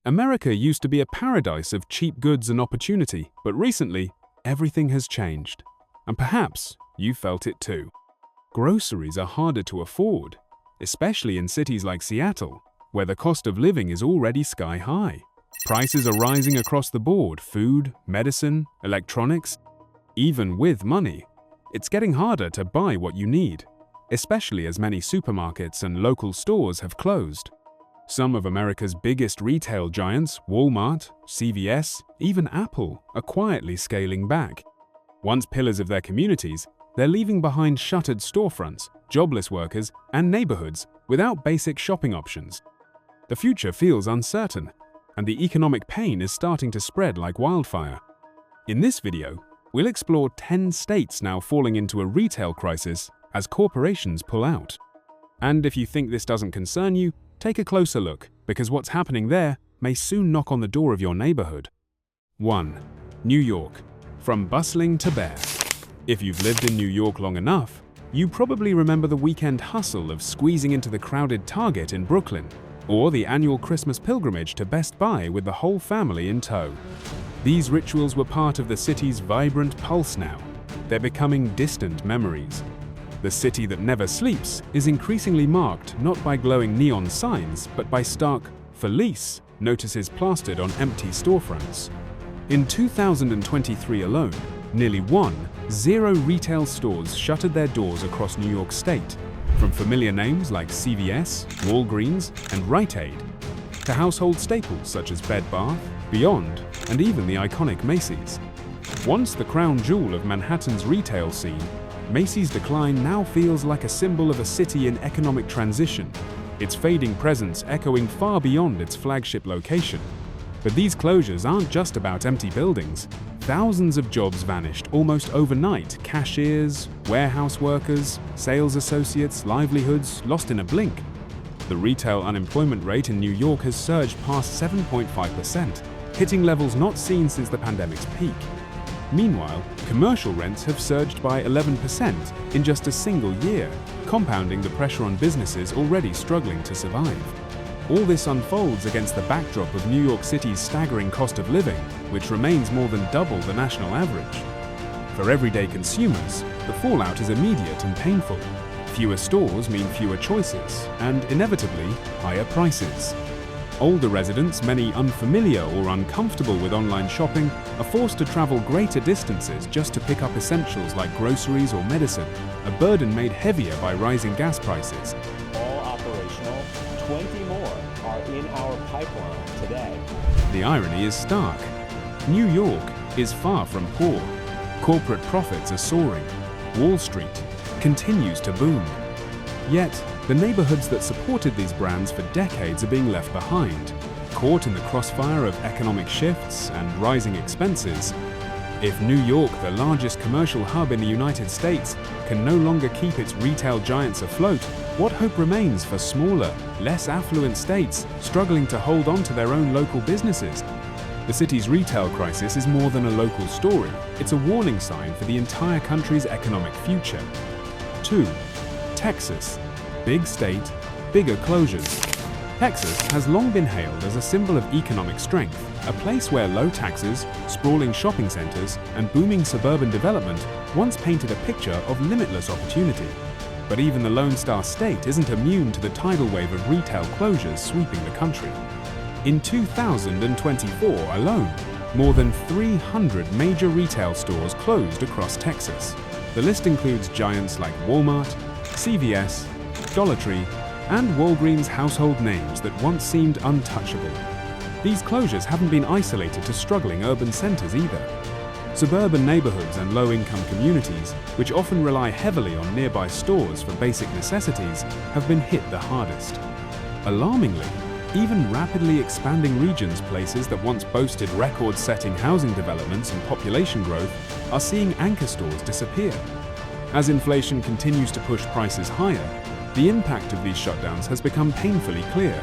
America used to be a paradise of cheap goods and opportunity, but recently, everything has changed. And perhaps you felt it too. Groceries are harder to afford, especially in cities like Seattle, where the cost of living is already sky high. Prices are rising across the board: food, medicine, electronics. Even with money, it's getting harder to buy what you need, especially as many supermarkets and local stores have closed. Some of America's biggest retail giants, Walmart, CVS, even Apple, are quietly scaling back. Once pillars of their communities, they're leaving behind shuttered storefronts, jobless workers, and neighborhoods without basic shopping options. The future feels uncertain, and the economic pain is starting to spread like wildfire. In this video, we'll explore 10 states now falling into a retail crisis as corporations pull out. And if you think this doesn't concern you, take a closer look, because what's happening there may soon knock on the door of your neighborhood. 1. New York. From bustling to bare. If you've lived in New York long enough, you probably remember the weekend hustle of squeezing into the crowded Target in Brooklyn, or the annual Christmas pilgrimage to Best Buy with the whole family in tow. These rituals were part of the city's vibrant pulse now. They're becoming distant memories. The city that never sleeps is increasingly marked not by glowing neon signs, but by stark "For lease" notices plastered on empty storefronts. In 2023 alone, nearly 0 retail stores shuttered their doors across New York State, from familiar names like CVS, Walgreens, and Rite Aid, to household staples such as Bed Bath, Beyond, and even the iconic Macy's. Once the crown jewel of Manhattan's retail scene, Macy's decline now feels like a symbol of a city in economic transition, its fading presence echoing far beyond its flagship location. But these closures aren't just about empty buildings. Thousands of jobs vanished almost overnight: cashiers, warehouse workers, sales associates, livelihoods lost in a blink. The retail unemployment rate in New York has surged past 7.5%, hitting levels not seen since the pandemic's peak. Meanwhile, commercial rents have surged by 11% in just a single year, compounding the pressure on businesses already struggling to survive. All this unfolds against the backdrop of New York City's staggering cost of living, which remains more than double the national average. For everyday consumers, the fallout is immediate and painful. Fewer stores mean fewer choices, and inevitably, higher prices. Older residents, many unfamiliar or uncomfortable with online shopping, are forced to travel greater distances just to pick up essentials like groceries or medicine, a burden made heavier by rising gas prices. All operational, 20 more are in our pipeline today. The irony is stark. New York is far from poor. Corporate profits are soaring. Wall Street continues to boom. Yet, the neighborhoods that supported these brands for decades are being left behind, caught in the crossfire of economic shifts and rising expenses. If New York, the largest commercial hub in the United States, can no longer keep its retail giants afloat, what hope remains for smaller, less affluent states struggling to hold on to their own local businesses? The city's retail crisis is more than a local story. It's a warning sign for the entire country's economic future. 2. Texas. Big state, bigger closures. Texas has long been hailed as a symbol of economic strength, a place where low taxes, sprawling shopping centers, and booming suburban development once painted a picture of limitless opportunity. But even the Lone Star State isn't immune to the tidal wave of retail closures sweeping the country. In 2024 alone, more than 300 major retail stores closed across Texas. The list includes giants like Walmart, CVS, Dollar Tree, and Walgreens, household names that once seemed untouchable. These closures haven't been isolated to struggling urban centers either. Suburban neighborhoods and low-income communities, which often rely heavily on nearby stores for basic necessities, have been hit the hardest. Alarmingly, even rapidly expanding regions, places that once boasted record-setting housing developments and population growth, are seeing anchor stores disappear. As inflation continues to push prices higher, the impact of these shutdowns has become painfully clear.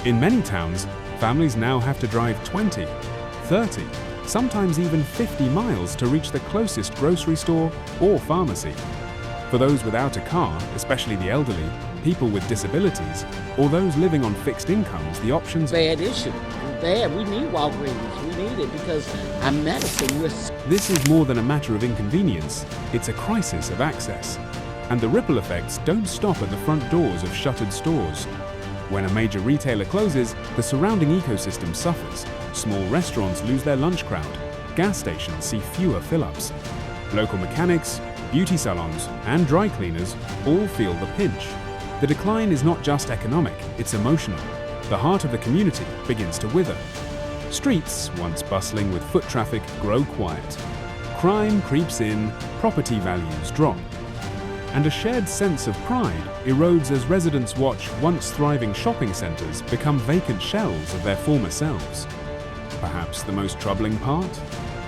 In many towns, families now have to drive 20, 30, sometimes even 50 miles to reach the closest grocery store or pharmacy. For those without a car, especially the elderly, people with disabilities, or those living on fixed incomes, the options bad issue. bad. We need Walgreens. We need it because our medicine, This is more than a matter of inconvenience, it's a crisis of access. And the ripple effects don't stop at the front doors of shuttered stores. When a major retailer closes, the surrounding ecosystem suffers. Small restaurants lose their lunch crowd. Gas stations see fewer fill-ups. Local mechanics, beauty salons, and dry cleaners all feel the pinch. The decline is not just economic, it's emotional. The heart of the community begins to wither. Streets, once bustling with foot traffic, grow quiet. Crime creeps in, property values drop. And a shared sense of pride erodes as residents watch once thriving shopping centres become vacant shells of their former selves. Perhaps the most troubling part?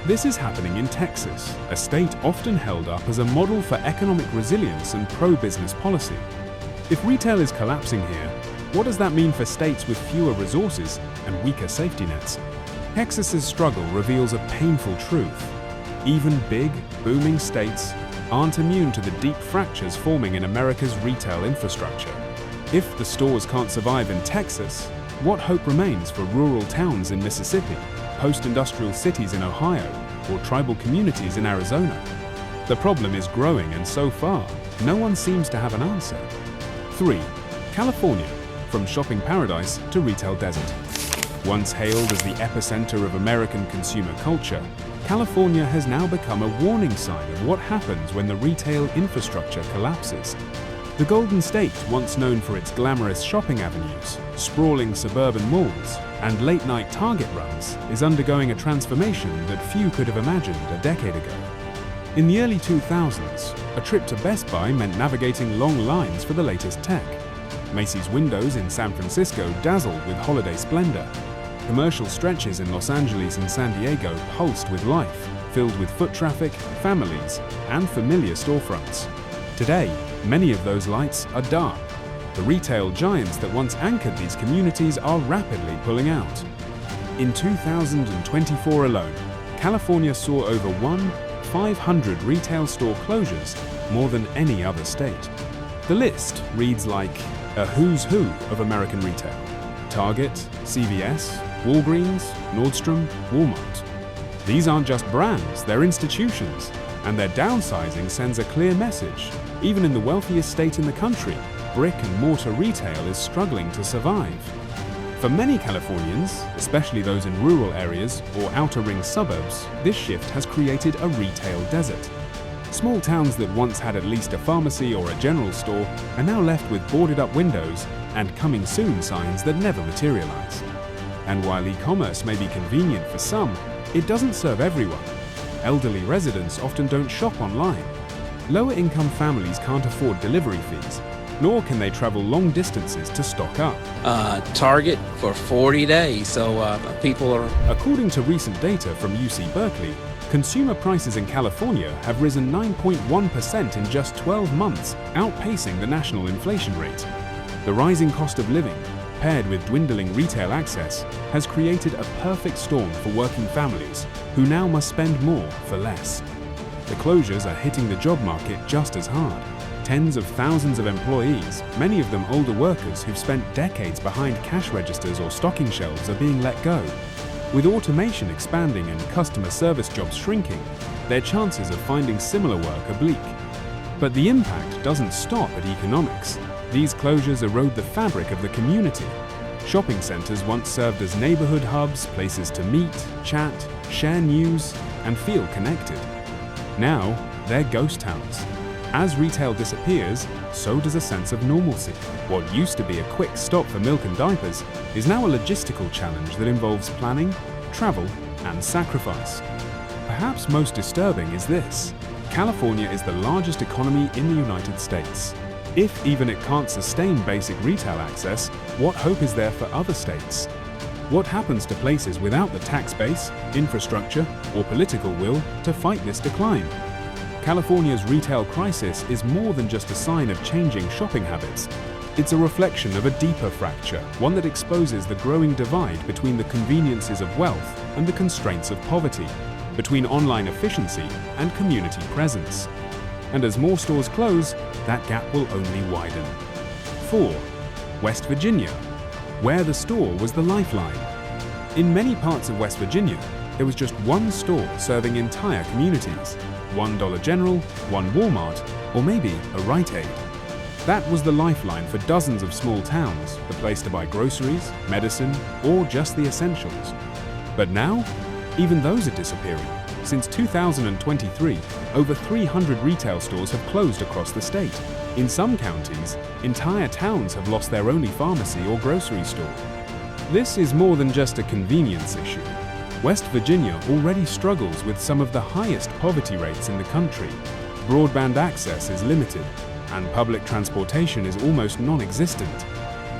This is happening in Texas, a state often held up as a model for economic resilience and pro-business policy. If retail is collapsing here, what does that mean for states with fewer resources and weaker safety nets? Texas's struggle reveals a painful truth. Even big, booming states aren't immune to the deep fractures forming in America's retail infrastructure. If the stores can't survive in Texas, what hope remains for rural towns in Mississippi, post-industrial cities in Ohio, or tribal communities in Arizona? The problem is growing, and so far, no one seems to have an answer. 3. California, from shopping paradise to retail desert. Once hailed as the epicenter of American consumer culture, California has now become a warning sign of what happens when the retail infrastructure collapses. The Golden State, once known for its glamorous shopping avenues, sprawling suburban malls, and late-night Target runs, is undergoing a transformation that few could have imagined a decade ago. In the early 2000s, a trip to Best Buy meant navigating long lines for the latest tech. Macy's windows in San Francisco dazzled with holiday splendor. Commercial stretches in Los Angeles and San Diego pulsed with life, filled with foot traffic, families, and familiar storefronts. Today, many of those lights are dark. The retail giants that once anchored these communities are rapidly pulling out. In 2024 alone, California saw over 500 retail store closures, more than any other state. The list reads like a who's who of American retail. Target, CVS, Walgreens, Nordstrom, Walmart. These aren't just brands, they're institutions, and their downsizing sends a clear message. Even in the wealthiest state in the country, brick and mortar retail is struggling to survive. For many Californians, especially those in rural areas or outer ring suburbs, this shift has created a retail desert. Small towns that once had at least a pharmacy or a general store are now left with boarded up windows and coming soon signs that never materialize. And while e-commerce may be convenient for some, it doesn't serve everyone. Elderly residents often don't shop online. Lower income families can't afford delivery fees, nor can they travel long distances to stock up. Target for 40 days, so people are... According to recent data from UC Berkeley, consumer prices in California have risen 9.1% in just 12 months, outpacing the national inflation rate. The rising cost of living, paired with dwindling retail access, has created a perfect storm for working families who now must spend more for less. The closures are hitting the job market just as hard. Tens of thousands of employees, many of them older workers who've spent decades behind cash registers or stocking shelves, are being let go. With automation expanding and customer service jobs shrinking, their chances of finding similar work are bleak. But the impact doesn't stop at economics. These closures erode the fabric of the community. Shopping centers once served as neighborhood hubs, places to meet, chat, share news, and feel connected. Now, they're ghost towns. As retail disappears, so does a sense of normalcy. What used to be a quick stop for milk and diapers is now a logistical challenge that involves planning, travel, and sacrifice. Perhaps most disturbing is this: California is the largest economy in the United States. If even it can't sustain basic retail access, what hope is there for other states? What happens to places without the tax base, infrastructure, or political will to fight this decline? California's retail crisis is more than just a sign of changing shopping habits. It's a reflection of a deeper fracture, one that exposes the growing divide between the conveniences of wealth and the constraints of poverty, between online efficiency and community presence. And as more stores close, that gap will only widen. 4. West Virginia, where the store was the lifeline. In many parts of West Virginia, there was just one store serving entire communities, one Dollar General, one Walmart, or maybe a Rite Aid. That was the lifeline for dozens of small towns, the place to buy groceries, medicine, or just the essentials. But now, even those are disappearing. Since 2023, over 300 retail stores have closed across the state. In some counties, entire towns have lost their only pharmacy or grocery store. This is more than just a convenience issue. West Virginia already struggles with some of the highest poverty rates in the country. Broadband access is limited, and public transportation is almost non-existent.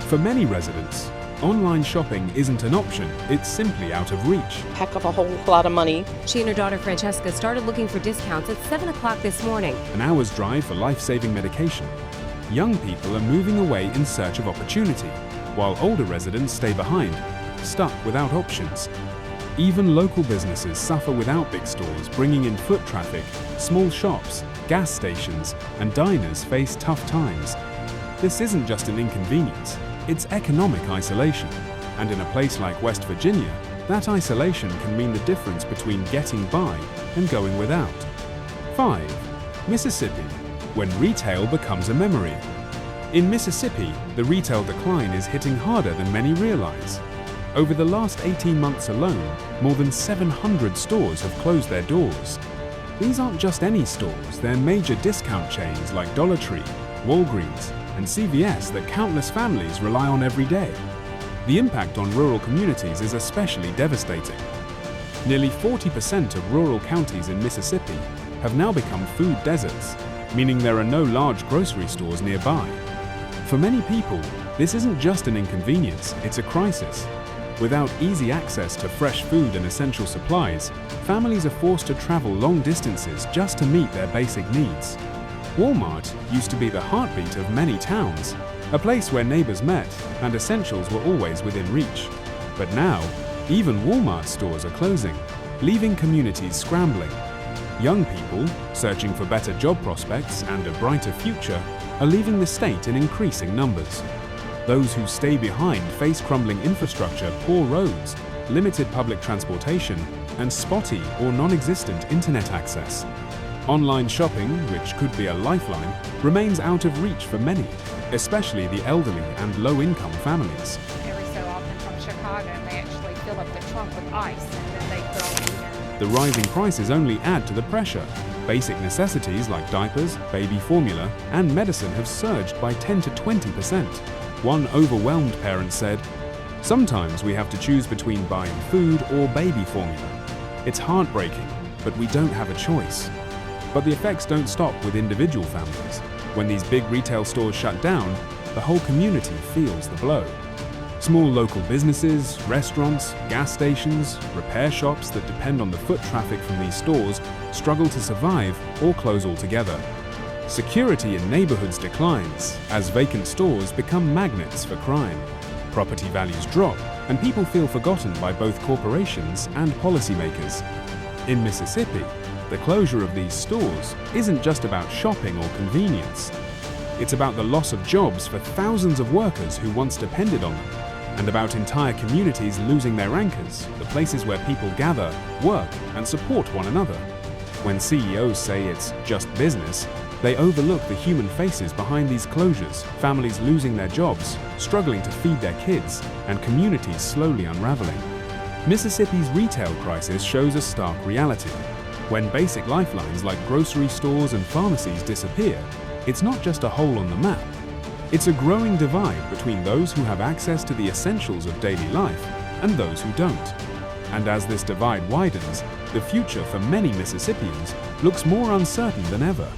For many residents, online shopping isn't an option, it's simply out of reach. Heck of a whole lot of money. She and her daughter Francesca started looking for discounts at 7 o'clock this morning. An hour's drive for life-saving medication. Young people are moving away in search of opportunity, while older residents stay behind, stuck without options. Even local businesses suffer without big stores bringing in foot traffic. Small shops, gas stations, and diners face tough times. This isn't just an inconvenience, it's economic isolation. And in a place like West Virginia, that isolation can mean the difference between getting by and going without. 5. Mississippi, when retail becomes a memory. In Mississippi, the retail decline is hitting harder than many realize. Over the last 18 months alone, more than 700 stores have closed their doors. These aren't just any stores, they're major discount chains like Dollar Tree, Walgreens, and CVS that countless families rely on every day. The impact on rural communities is especially devastating. Nearly 40% of rural counties in Mississippi have now become food deserts, meaning there are no large grocery stores nearby. For many people, this isn't just an inconvenience, it's a crisis. Without easy access to fresh food and essential supplies, families are forced to travel long distances just to meet their basic needs. Walmart used to be the heartbeat of many towns, a place where neighbors met and essentials were always within reach. But now, even Walmart stores are closing, leaving communities scrambling. Young people, searching for better job prospects and a brighter future, are leaving the state in increasing numbers. Those who stay behind face crumbling infrastructure, poor roads, limited public transportation, and spotty or non-existent internet access. Online shopping, which could be a lifeline, remains out of reach for many, especially the elderly and low-income families. Every so often from Chicago, and they actually fill up the trunk with ice, and then they put all these in. The rising prices only add to the pressure. Basic necessities like diapers, baby formula, and medicine have surged by 10 to 20%. One overwhelmed parent said, "Sometimes we have to choose between buying food or baby formula. It's heartbreaking, but we don't have a choice." But the effects don't stop with individual families. When these big retail stores shut down, the whole community feels the blow. Small local businesses, restaurants, gas stations, repair shops that depend on the foot traffic from these stores struggle to survive or close altogether. Security in neighborhoods declines as vacant stores become magnets for crime. Property values drop, and people feel forgotten by both corporations and policymakers. In Mississippi, the closure of these stores isn't just about shopping or convenience. It's about the loss of jobs for thousands of workers who once depended on them, and about entire communities losing their anchors, the places where people gather, work, and support one another. When CEOs say it's just business, they overlook the human faces behind these closures, families losing their jobs, struggling to feed their kids, and communities slowly unraveling. Mississippi's retail crisis shows a stark reality. When basic lifelines like grocery stores and pharmacies disappear, it's not just a hole on the map. It's a growing divide between those who have access to the essentials of daily life and those who don't. And as this divide widens, the future for many Mississippians looks more uncertain than ever.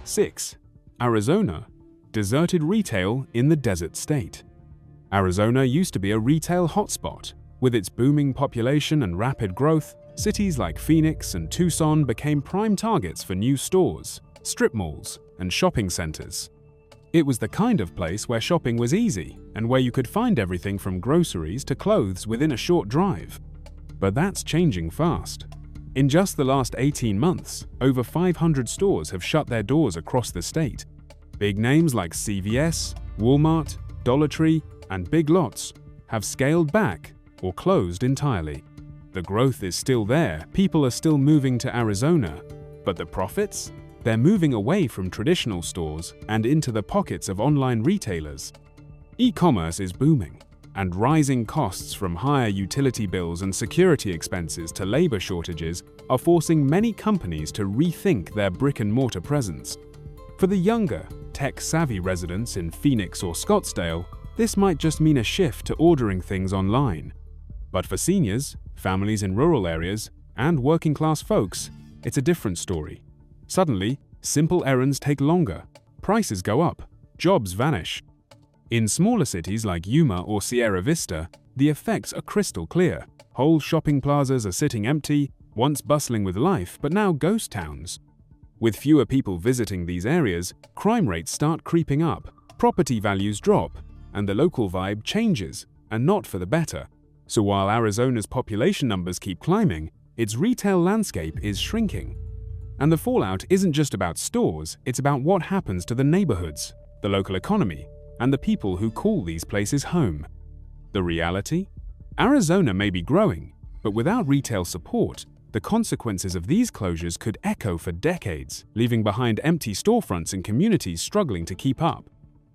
6. Arizona, deserted retail in the desert state. Arizona used to be a retail hotspot. With its booming population and rapid growth, cities like Phoenix and Tucson became prime targets for new stores, strip malls, and shopping centers. It was the kind of place where shopping was easy and where you could find everything from groceries to clothes within a short drive. But that's changing fast. In just the last 18 months, over 500 stores have shut their doors across the state. Big names like CVS, Walmart, Dollar Tree, and Big Lots have scaled back or closed entirely. The growth is still there, people are still moving to Arizona, but the profits? They're moving away from traditional stores and into the pockets of online retailers. E-commerce is booming, and rising costs from higher utility bills and security expenses to labor shortages are forcing many companies to rethink their brick-and-mortar presence. For the younger, tech-savvy residents in Phoenix or Scottsdale, this might just mean a shift to ordering things online. But for seniors, families in rural areas, and working-class folks, it's a different story. Suddenly, simple errands take longer, prices go up, jobs vanish. In smaller cities like Yuma or Sierra Vista, the effects are crystal clear. Whole shopping plazas are sitting empty, once bustling with life, but now ghost towns. With fewer people visiting these areas, crime rates start creeping up, property values drop, and the local vibe changes, and not for the better. So while Arizona's population numbers keep climbing, its retail landscape is shrinking. And the fallout isn't just about stores, it's about what happens to the neighborhoods, the local economy, and the people who call these places home. The reality? Arizona may be growing, but without retail support, the consequences of these closures could echo for decades, leaving behind empty storefronts and communities struggling to keep up.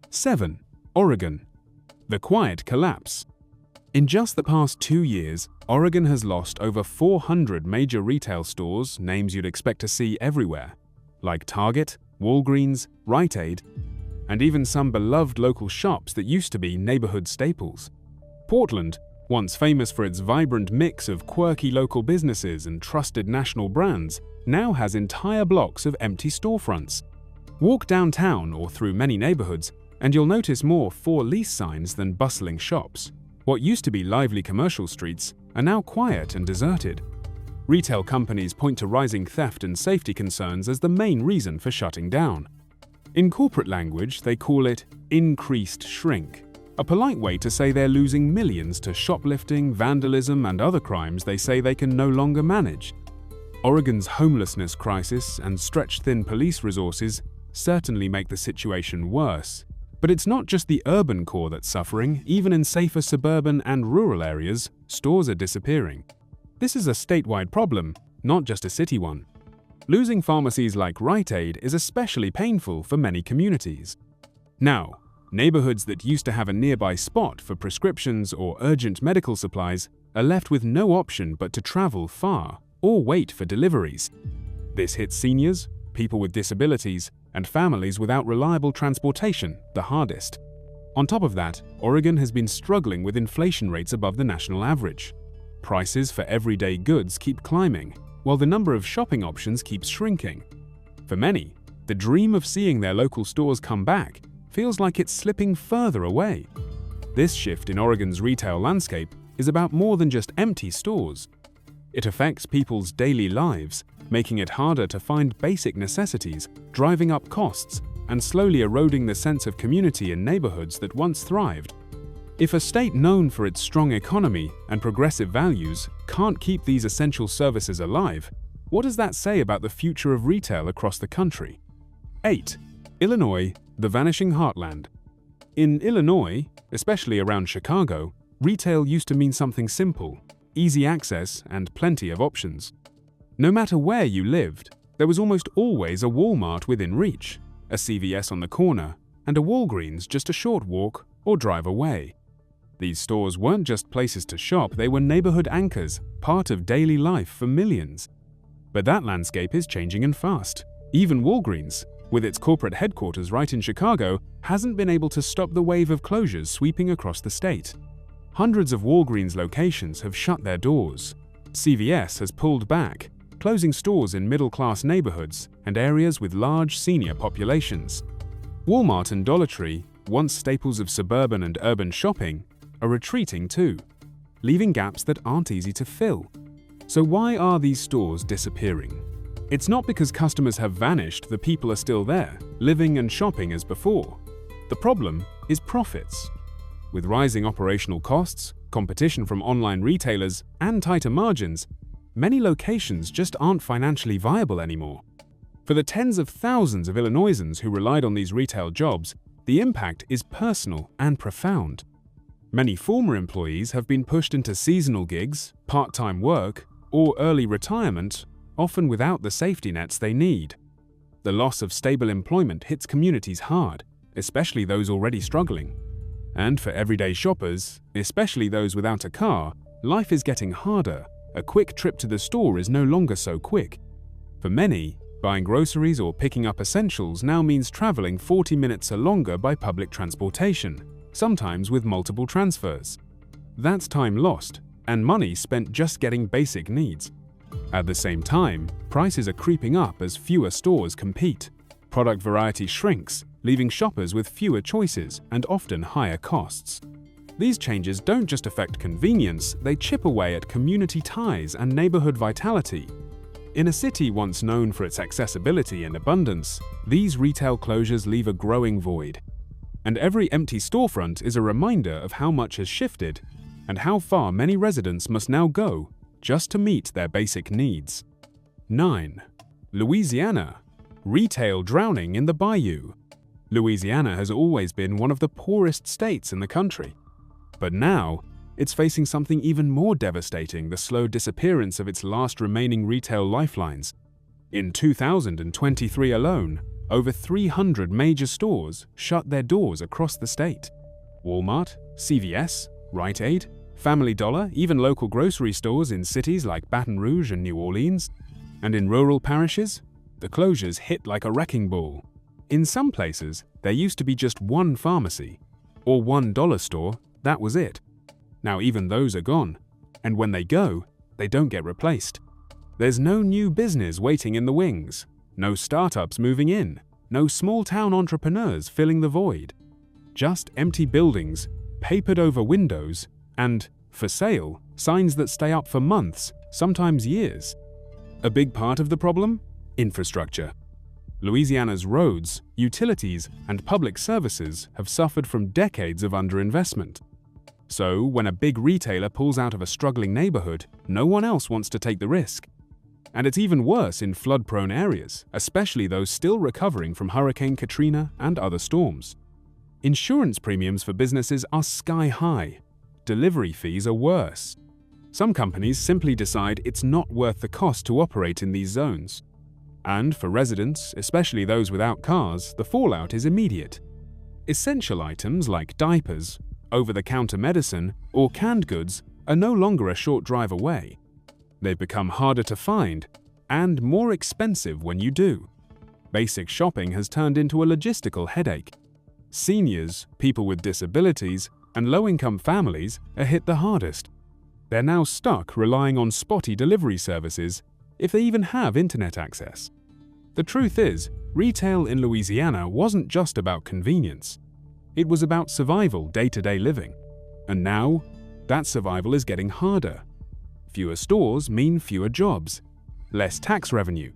7. Oregon. The quiet collapse. In just the past 2 years, Oregon has lost over 400 major retail stores, names you'd expect to see everywhere, like Target, Walgreens, Rite Aid, and even some beloved local shops that used to be neighborhood staples. Portland, once famous for its vibrant mix of quirky local businesses and trusted national brands, now has entire blocks of empty storefronts. Walk downtown or through many neighborhoods, and you'll notice more for lease signs than bustling shops. What used to be lively commercial streets are now quiet and deserted. Retail companies point to rising theft and safety concerns as the main reason for shutting down. In corporate language, they call it increased shrink, a polite way to say they're losing millions to shoplifting, vandalism, and other crimes they say they can no longer manage. Oregon's homelessness crisis and stretched-thin police resources certainly make the situation worse. But it's not just the urban core that's suffering. Even in safer suburban and rural areas, stores are disappearing. This is a statewide problem, not just a city one. Losing pharmacies like Rite Aid is especially painful for many communities. Now, neighborhoods that used to have a nearby spot for prescriptions or urgent medical supplies are left with no option but to travel far or wait for deliveries. This hits seniors, people with disabilities, and families without reliable transportation the hardest. On top of that, Oregon has been struggling with inflation rates above the national average. Prices for everyday goods keep climbing, while the number of shopping options keeps shrinking. For many, the dream of seeing their local stores come back feels like it's slipping further away. This shift in Oregon's retail landscape is about more than just empty stores. It affects people's daily lives, making it harder to find basic necessities, driving up costs, and slowly eroding the sense of community in neighborhoods that once thrived. If a state known for its strong economy and progressive values can't keep these essential services alive, what does that say about the future of retail across the country? 8. Illinois, the vanishing heartland. In Illinois, especially around Chicago, retail used to mean something simple, easy access, and plenty of options. No matter where you lived, there was almost always a Walmart within reach, a CVS on the corner, and a Walgreens just a short walk or drive away. These stores weren't just places to shop, they were neighborhood anchors, part of daily life for millions. But that landscape is changing and fast. Even Walgreens, with its corporate headquarters right in Chicago, hasn't been able to stop the wave of closures sweeping across the state. Hundreds of Walgreens locations have shut their doors. CVS has pulled back, closing stores in middle-class neighborhoods and areas with large senior populations. Walmart and Dollar Tree, once staples of suburban and urban shopping, are retreating too, leaving gaps that aren't easy to fill. So why are these stores disappearing? It's not because customers have vanished, the people are still there, living and shopping as before. The problem is profits. With rising operational costs, competition from online retailers, and tighter margins, many locations just aren't financially viable anymore. For the tens of thousands of Illinoisans who relied on these retail jobs, the impact is personal and profound. Many former employees have been pushed into seasonal gigs, part-time work, or early retirement, often without the safety nets they need. The loss of stable employment hits communities hard, especially those already struggling. And for everyday shoppers, especially those without a car, life is getting harder. A quick trip to the store is no longer so quick. For many, buying groceries or picking up essentials now means traveling 40 minutes or longer by public transportation, sometimes with multiple transfers. That's time lost, and money spent just getting basic needs. At the same time, prices are creeping up as fewer stores compete. Product variety shrinks, leaving shoppers with fewer choices and often higher costs. These changes don't just affect convenience, they chip away at community ties and neighborhood vitality. In a city once known for its accessibility and abundance, these retail closures leave a growing void. And every empty storefront is a reminder of how much has shifted and how far many residents must now go just to meet their basic needs. 9. Louisiana. Retail drowning in the bayou. Louisiana has always been one of the poorest states in the country. But now, it's facing something even more devastating: the slow disappearance of its last remaining retail lifelines. In 2023 alone, over 300 major stores shut their doors across the state. Walmart, CVS, Rite Aid, Family Dollar, even local grocery stores in cities like Baton Rouge and New Orleans. And in rural parishes, the closures hit like a wrecking ball. In some places, there used to be just one pharmacy, or one dollar store, that was it. Now even those are gone, and when they go, they don't get replaced. There's no new business waiting in the wings, no startups moving in, no small-town entrepreneurs filling the void. Just empty buildings, papered over windows, and, for sale, signs that stay up for months, sometimes years. A big part of the problem? Infrastructure. Louisiana's roads, utilities, and public services have suffered from decades of underinvestment. So, when a big retailer pulls out of a struggling neighborhood, no one else wants to take the risk. And it's even worse in flood-prone areas, especially those still recovering from Hurricane Katrina and other storms. Insurance premiums for businesses are sky-high. Delivery fees are worse. Some companies simply decide it's not worth the cost to operate in these zones. And for residents, especially those without cars, the fallout is immediate. Essential items like diapers, over-the-counter medicine, or canned goods are no longer a short drive away. They've become harder to find and more expensive when you do. Basic shopping has turned into a logistical headache. Seniors, people with disabilities, and low-income families are hit the hardest. They're now stuck relying on spotty delivery services if they even have internet access. The truth is, retail in Louisiana wasn't just about convenience. It was about survival, day-to-day living. And now, that survival is getting harder. Fewer stores mean fewer jobs, less tax revenue.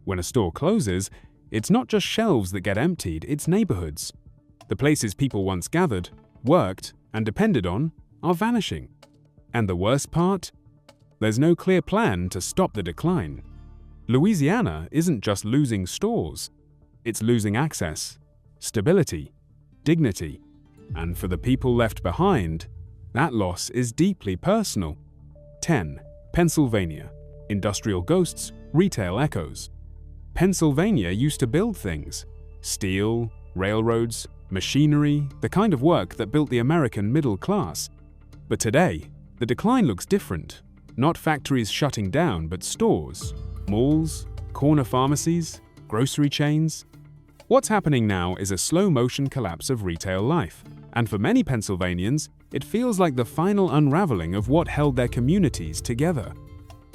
When a store closes, it's not just shelves that get emptied, it's neighborhoods. The places people once gathered, worked, and depended on are vanishing. And the worst part? There's no clear plan to stop the decline. Louisiana isn't just losing stores. It's losing access, stability, dignity. And for the people left behind, that loss is deeply personal. 10. Pennsylvania. Industrial ghosts, retail echoes. Pennsylvania used to build things. Steel, railroads, machinery, the kind of work that built the American middle class. But today, the decline looks different. Not factories shutting down, but stores, malls, corner pharmacies, grocery chains. What's happening now is a slow-motion collapse of retail life, and for many Pennsylvanians, it feels like the final unraveling of what held their communities together.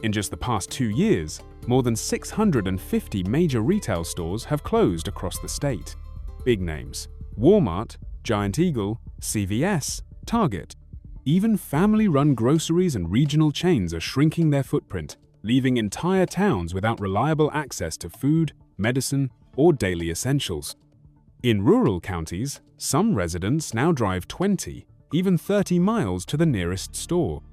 In just the past 2 years, more than 650 major retail stores have closed across the state. Big names: Walmart, Giant Eagle, CVS, Target. Even family-run groceries and regional chains are shrinking their footprint, leaving entire towns without reliable access to food, medicine, or daily essentials. In rural counties, some residents now drive 20, even 30 miles to the nearest store.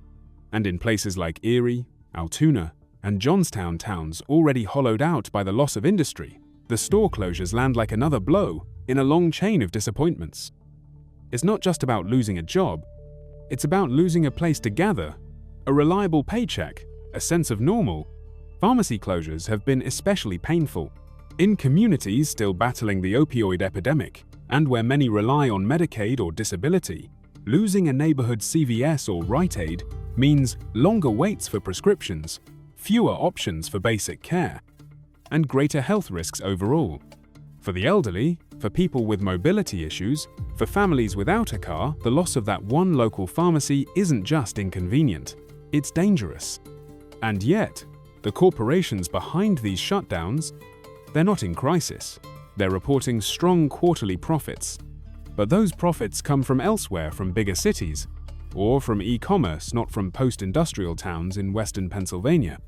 And in places like Erie, Altoona, and Johnstown towns already hollowed out by the loss of industry, the store closures land like another blow in a long chain of disappointments. It's not just about losing a job, It's about losing a place to gather, a reliable paycheck, a sense of normal. Pharmacy closures have been especially painful. In communities still battling the opioid epidemic, and where many rely on Medicaid or disability, losing a neighborhood CVS or Rite Aid means longer waits for prescriptions, fewer options for basic care, and greater health risks overall. For the elderly, for people with mobility issues, for families without a car, the loss of that one local pharmacy isn't just inconvenient, it's dangerous. And yet, the corporations behind these shutdowns, they're not in crisis. They're reporting strong quarterly profits. But those profits come from elsewhere, from bigger cities, or from e-commerce, not from post-industrial towns in western Pennsylvania.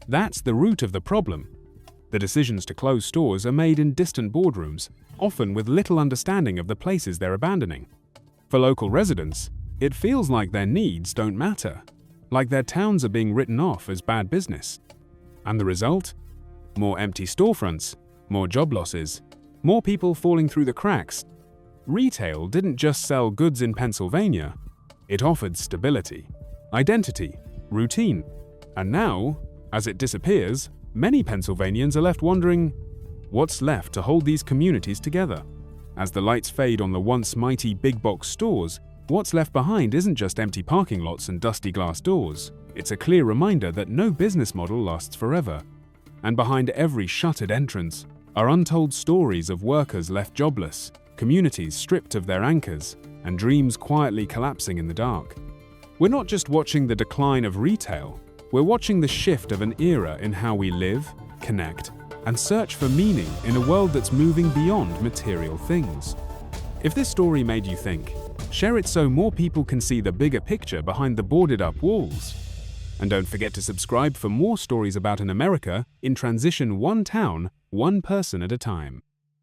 That's the root of the problem. The decisions to close stores are made in distant boardrooms, often with little understanding of the places they're abandoning. For local residents, it feels like their needs don't matter, like their towns are being written off as bad business. And the result? More empty storefronts, more job losses, more people falling through the cracks. Retail didn't just sell goods in Pennsylvania, it offered stability, identity, routine. And now, as it disappears, many Pennsylvanians are left wondering, what's left to hold these communities together? As the lights fade on the once mighty big box stores, what's left behind isn't just empty parking lots and dusty glass doors. It's a clear reminder that no business model lasts forever. And behind every shuttered entrance are untold stories of workers left jobless, communities stripped of their anchors, and dreams quietly collapsing in the dark. We're not just watching the decline of retail, we're watching the shift of an era in how we live, connect, and search for meaning in a world that's moving beyond material things. If this story made you think, share it so more people can see the bigger picture behind the boarded-up walls. And don't forget to subscribe for more stories about an America in transition, one town, one person at a time.